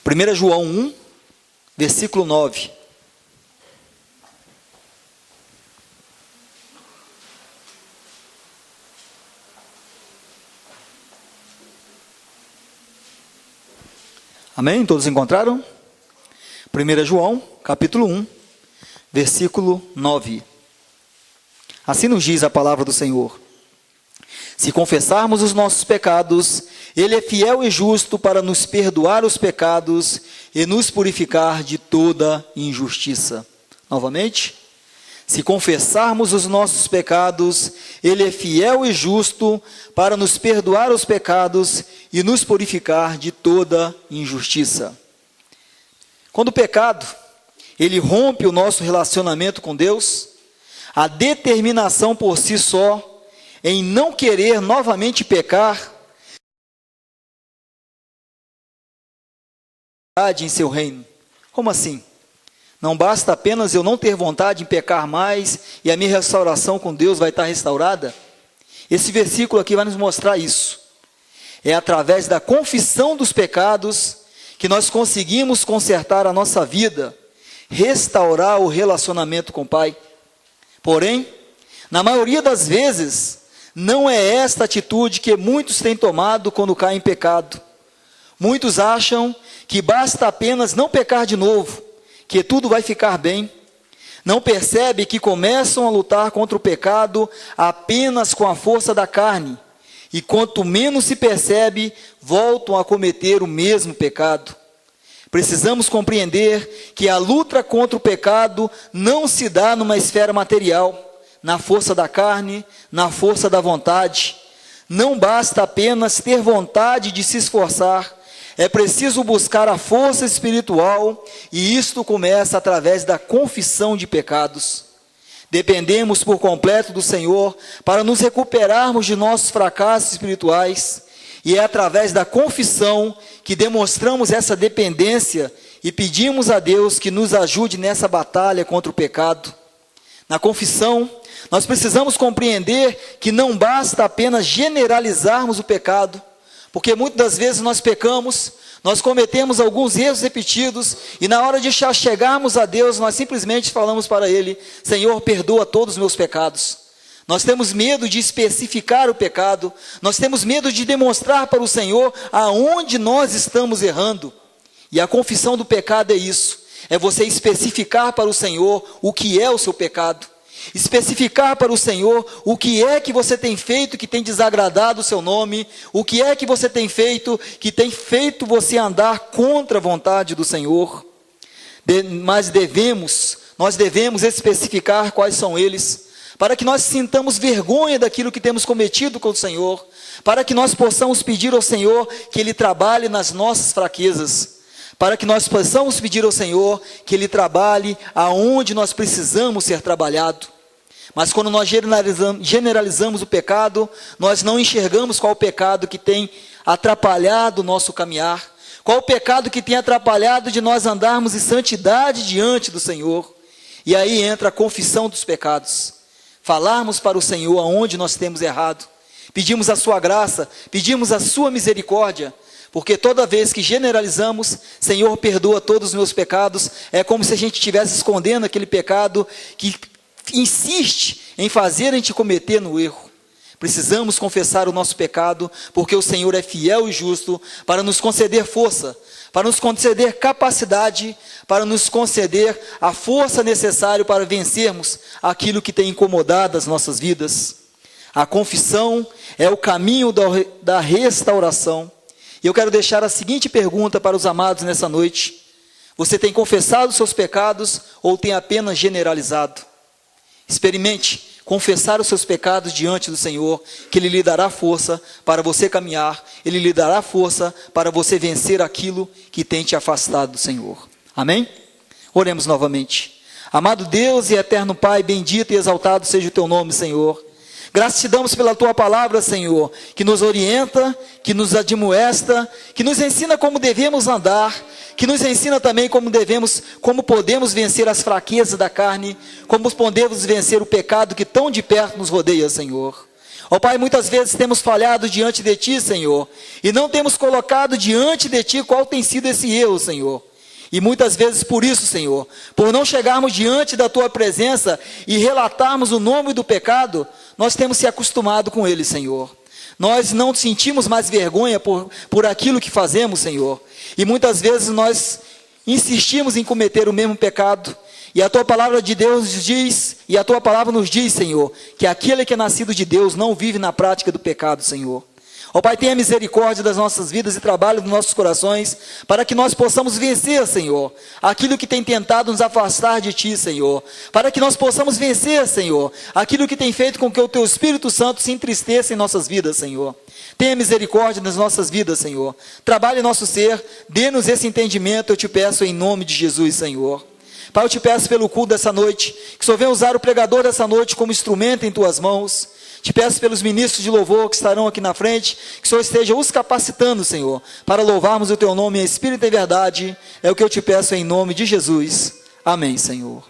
1 João 1, versículo 9. Amém? Todos encontraram? 1 João, capítulo 1, versículo 9. Assim nos diz a palavra do Senhor: se confessarmos os nossos pecados, Ele é fiel e justo para nos perdoar os pecados e nos purificar de toda injustiça. Novamente, se confessarmos os nossos pecados, Ele é fiel e justo para nos perdoar os pecados e nos purificar de toda injustiça. Quando o pecado, ele rompe o nosso relacionamento com Deus, a determinação por si só em não querer novamente pecar em seu reino. Como assim? Não basta apenas eu não ter vontade em pecar mais e a minha restauração com Deus vai estar restaurada? Esse versículo aqui vai nos mostrar isso. É através da confissão dos pecados que nós conseguimos consertar a nossa vida, restaurar o relacionamento com o Pai. Porém, na maioria das vezes, não é esta atitude que muitos têm tomado quando caem em pecado. Muitos acham que basta apenas não pecar de novo, que tudo vai ficar bem. Não percebe que começam a lutar contra o pecado apenas com a força da carne, e quanto menos se percebe, voltam a cometer o mesmo pecado. Precisamos compreender que a luta contra o pecado não se dá numa esfera material, na força da carne, na força da vontade. Não basta apenas ter vontade de se esforçar, é preciso buscar a força espiritual, e isto começa através da confissão de pecados. Dependemos por completo do Senhor para nos recuperarmos de nossos fracassos espirituais, e é através da confissão que demonstramos essa dependência e pedimos a Deus que nos ajude nessa batalha contra o pecado. Na confissão, nós precisamos compreender que não basta apenas generalizarmos o pecado, porque muitas das vezes nós pecamos, nós cometemos alguns erros repetidos, e na hora de chegarmos a Deus, nós simplesmente falamos para Ele: Senhor, perdoa todos os meus pecados. Nós temos medo de especificar o pecado, nós temos medo de demonstrar para o Senhor aonde nós estamos errando. E a confissão do pecado é isso, é você especificar para o Senhor o que é o seu pecado. Especificar para o Senhor o que é que você tem feito que tem desagradado o seu nome, o que é que você tem feito que tem feito você andar contra a vontade do Senhor. Mas nós devemos especificar quais são eles, para que nós sintamos vergonha daquilo que temos cometido com o Senhor, para que nós possamos pedir ao Senhor que Ele trabalhe nas nossas fraquezas, para que nós possamos pedir ao Senhor que Ele trabalhe aonde nós precisamos ser trabalhado. Mas quando nós generalizamos o pecado, nós não enxergamos qual o pecado que tem atrapalhado o nosso caminhar, qual o pecado que tem atrapalhado de nós andarmos em santidade diante do Senhor. E aí entra a confissão dos pecados, falarmos para o Senhor aonde nós temos errado, pedimos a sua graça, pedimos a sua misericórdia, porque toda vez que generalizamos, Senhor, perdoa todos os meus pecados, é como se a gente estivesse escondendo aquele pecado que insiste em fazer a gente cometer no erro. Precisamos confessar o nosso pecado, porque o Senhor é fiel e justo para nos conceder força, para nos conceder capacidade, para nos conceder a força necessária para vencermos aquilo que tem incomodado as nossas vidas. A confissão é o caminho da restauração. E eu quero deixar a seguinte pergunta para os amados nessa noite: você tem confessado os seus pecados ou tem apenas generalizado? Experimente confessar os seus pecados diante do Senhor, que Ele lhe dará força para você caminhar, Ele lhe dará força para você vencer aquilo que tem te afastado do Senhor. Amém? Oremos novamente. Amado Deus e eterno Pai, bendito e exaltado seja o Teu nome, Senhor. Graças te damos pela Tua palavra, Senhor, que nos orienta, que nos admoesta, que nos ensina como devemos andar, que nos ensina também como podemos vencer as fraquezas da carne, como podemos vencer o pecado que tão de perto nos rodeia, Senhor. Ó Pai, muitas vezes temos falhado diante de Ti, Senhor, e não temos colocado diante de Ti qual tem sido esse erro, Senhor. E muitas vezes por isso, Senhor, por não chegarmos diante da Tua presença e relatarmos o nome do pecado, nós temos se acostumado com ele, Senhor. Nós não sentimos mais vergonha por aquilo que fazemos, Senhor. E muitas vezes nós insistimos em cometer o mesmo pecado. E a Tua palavra de Deus diz, e a Tua palavra nos diz, Senhor, que aquele que é nascido de Deus não vive na prática do pecado, Senhor. Ó Pai, tenha misericórdia das nossas vidas e trabalhe nos nossos corações, para que nós possamos vencer, Senhor, aquilo que tem tentado nos afastar de Ti, Senhor. Para que nós possamos vencer, Senhor, aquilo que tem feito com que o Teu Espírito Santo se entristeça em nossas vidas, Senhor. Tenha misericórdia nas nossas vidas, Senhor. Trabalhe em nosso ser, dê-nos esse entendimento, eu Te peço em nome de Jesus, Senhor. Pai, eu Te peço pelo culto dessa noite, que o Senhor venha usar o pregador dessa noite como instrumento em Tuas mãos. Te peço pelos ministros de louvor que estarão aqui na frente, que o Senhor esteja os capacitando, Senhor, para louvarmos o Teu nome em espírito e verdade. É o que eu Te peço em nome de Jesus. Amém, Senhor.